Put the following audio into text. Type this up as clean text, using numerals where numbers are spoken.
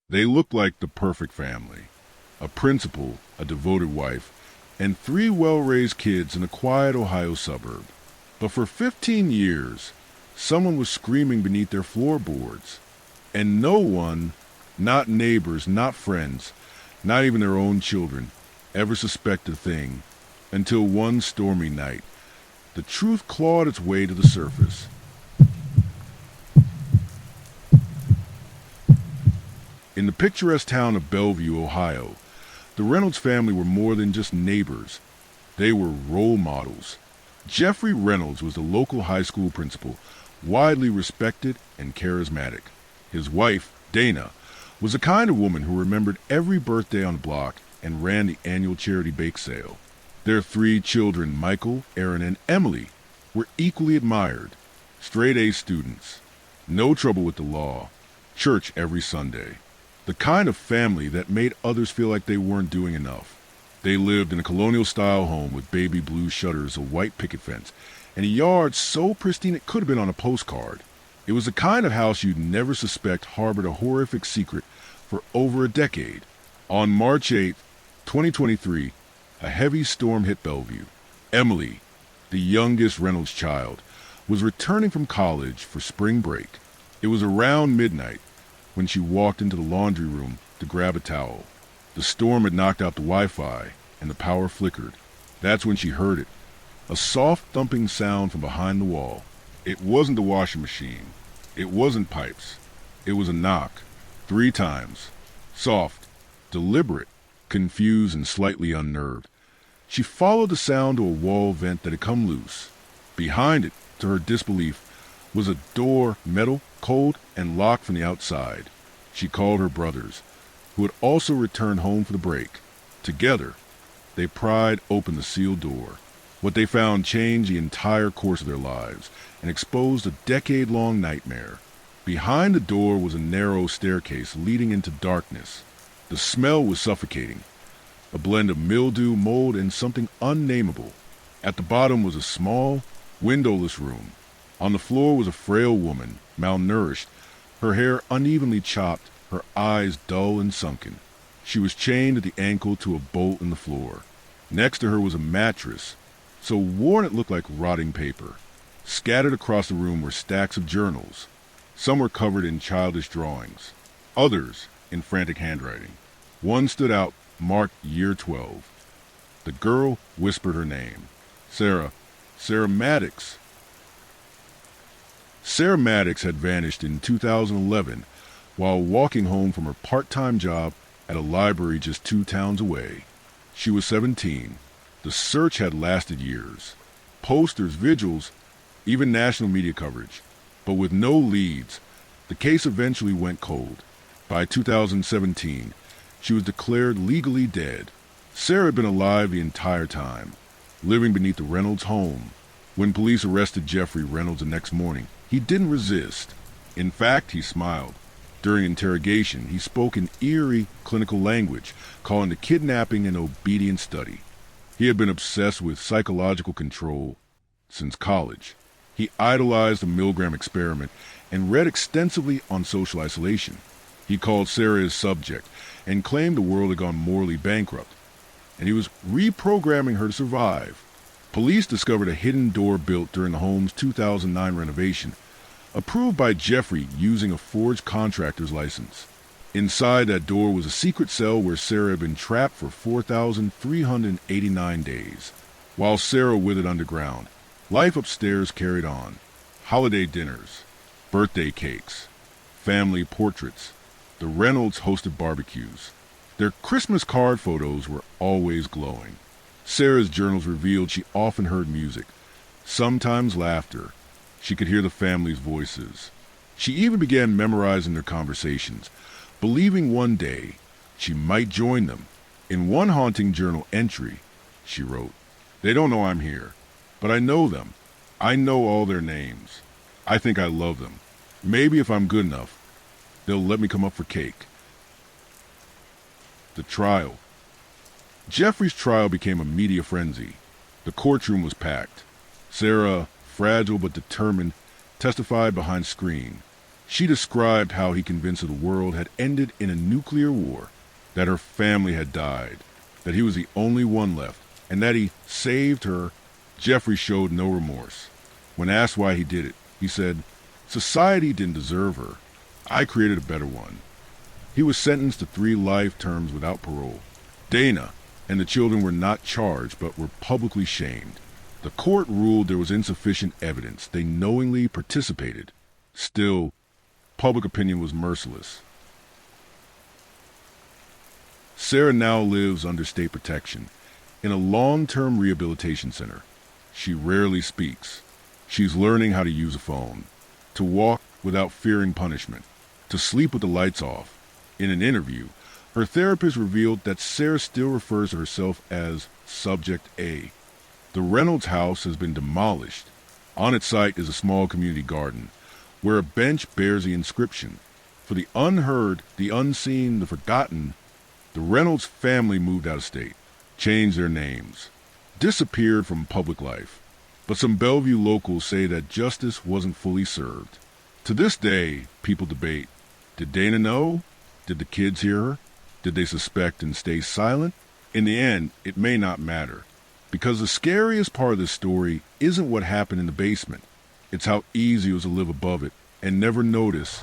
They looked like the perfect family. A principal, a devoted wife, and three well-raised kids in a quiet Ohio suburb. But for 15 years, someone was screaming beneath their floorboards. And no one, not neighbors, not friends, not even their own children, ever suspected a thing until one stormy night, the truth clawed its way to the surface. In the picturesque town of Bellview, Ohio, the Reynolds family were more than just neighbors. They were role models. Jeffrey Reynolds was the local high school principal, widely respected and charismatic. His wife, Dana, was the kind of woman who remembered every birthday on the block and ran the annual charity bake sale. Their three children, Michael, Aaron, and Emily, were equally admired. Straight-A students, no trouble with the law, church every Sunday. The kind of family that made others feel like they weren't doing enough. They lived in a colonial-style home with baby blue shutters, a white picket fence, and a yard so pristine it could have been on a postcard. It was the kind of house you'd never suspect harbored a horrific secret for over a decade. On March 8, 2023, a heavy storm hit Bellevue. Emily, the youngest Reynolds child, was returning from college for spring break. It was around midnight when she walked into the laundry room to grab a towel. The storm had knocked out the Wi-Fi and the power flickered. That's when she heard it, a soft thumping sound from behind the wall. It wasn't the washing machine. It wasn't pipes. It was a knock, 3 times. Soft, deliberate, confused and slightly unnerved. She followed the sound to a wall vent that had come loose. Behind it, to her disbelief, was a door, metal, cold, and locked from the outside. She called her brothers, who had also returned home for the break. Together, they pried open the sealed door. What they found changed the entire course of their lives and exposed a decade-long nightmare. Behind the door was a narrow staircase leading into darkness. The smell was suffocating, a blend of mildew, mold, and something unnameable. At the bottom was a small, windowless room. On the floor was a frail woman, malnourished, her hair unevenly chopped, her eyes dull and sunken. She was chained at the ankle to a bolt in the floor. Next to her was a mattress, so worn it looked like rotting paper. Scattered across the room were stacks of journals. Some were covered in childish drawings, others in frantic handwriting. One stood out, marked year 12. The girl whispered her name. Sarah Maddox. Sarah Maddox had vanished in 2011 while walking home from her part-time job at a library just 2 towns away. She was 17. The search had lasted years. Posters, vigils, even national media coverage. But with no leads, the case eventually went cold. By 2017, she was declared legally dead. Sarah had been alive the entire time, living beneath the Reynolds home. When police arrested Jeffrey Reynolds the next morning, he didn't resist. In fact, he smiled. During interrogation, he spoke in eerie clinical language, calling the kidnapping an obedient study. He had been obsessed with psychological control since college. He idolized the Milgram experiment and read extensively on social isolation. He called Sarah his subject and claimed the world had gone morally bankrupt, and he was reprogramming her to survive. Police discovered a hidden door built during the home's 2009 renovation, approved by Jeffrey using a forged contractor's license. Inside that door was a secret cell where Sarah had been trapped for 4,389 days. While Sarah withered underground, life upstairs carried on. Holiday dinners, birthday cakes, family portraits. The Reynolds hosted barbecues. Their Christmas card photos were always glowing. Sarah's journals revealed she often heard music, sometimes laughter. She could hear the family's voices. She even began memorizing their conversations, believing one day she might join them. In one haunting journal entry, she wrote, "They don't know I'm here, but I know them. I know all their names. I think I love them. Maybe if I'm good enough, they'll let me come up for cake." The trial. Jeffrey's trial became a media frenzy. The courtroom was packed. Sarah, fragile but determined, testified behind screen. She described how he convinced her the world had ended in a nuclear war, that her family had died, that he was the only one left, and that he saved her. Jeffrey showed no remorse. When asked why he did it, he said, "Society didn't deserve her. I created a better one." He was sentenced to 3 life terms without parole. Dana and the children were not charged but were publicly shamed. The court ruled there was insufficient evidence. They knowingly participated. Still, public opinion was merciless. Sarah now lives under state protection in a long-term rehabilitation center. She rarely speaks. She's learning how to use a phone, to walk without fearing punishment, to sleep with the lights off. In an interview, her therapist revealed that Sarah still refers to herself as Subject A. The Reynolds house has been demolished. On its site is a small community garden, where a bench bears the inscription, "For the unheard, the unseen, the forgotten." The Reynolds family moved out of state, changed their names, disappeared from public life. But some Bellview locals say that justice wasn't fully served. To this day, people debate, did Dana know? Did the kids hear her? Did they suspect and stay silent? In the end, it may not matter, because the scariest part of this story isn't what happened in the basement. It's how easy it was to live above it and never notice